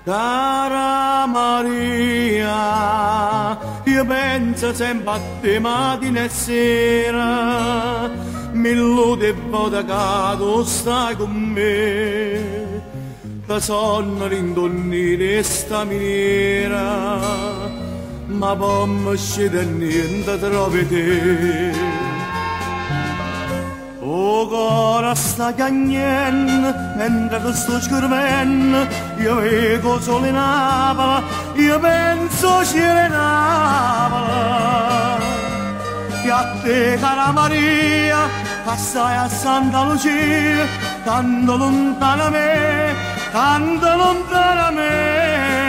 Cara Maria, io penso sempre a te mattina e sera, mi illudo e voto che tu stai con me, da sonno rindonnire sta miniera, ma poi mi scende niente trovi te. O cuore sta cagnendo, mentre che sto scrivendo, io vedo solo in Napoli, io penso c'è in Napoli. E a te, cara Maria, che stai a Santa Lucia, tanto lontana a me, tanto lontana a me.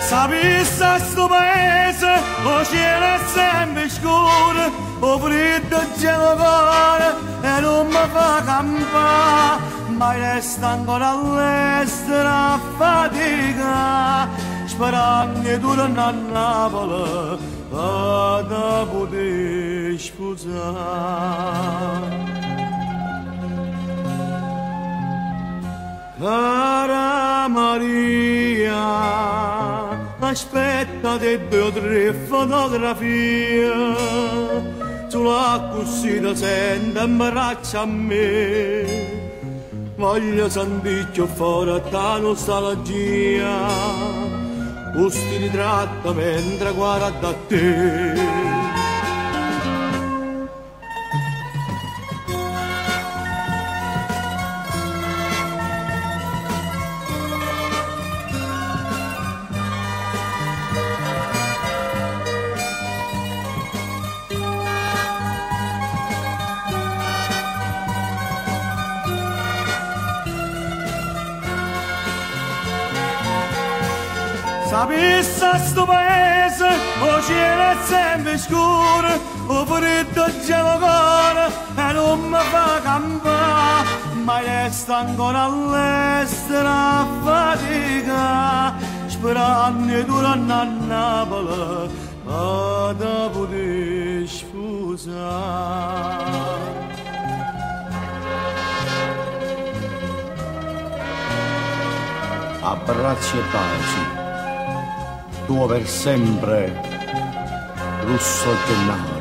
Sapesse sto paese, lo cielo è sempre scuro, o freddo gelo cuore e non mi fa campare, ma resta ancora all'estero a fatica, sperando che tu non a Napoli vada a poter sposare. Cara Maria, aspetta te 2 o 3 fotografie, sulla così da sente imbraccia a me, voglio sentirci fuori da nostalgia, questo ritratto mentre guarda a te. Sapesse sto paese, o cielo è sempre scuro, o freddo gelo cuore e non mi fa campare, ma resta ancora all'estero a fatica, sperando che tu non a Napoli vada a poter sposare. Abbracci e baci, tuo per sempre, Russo Gennaro.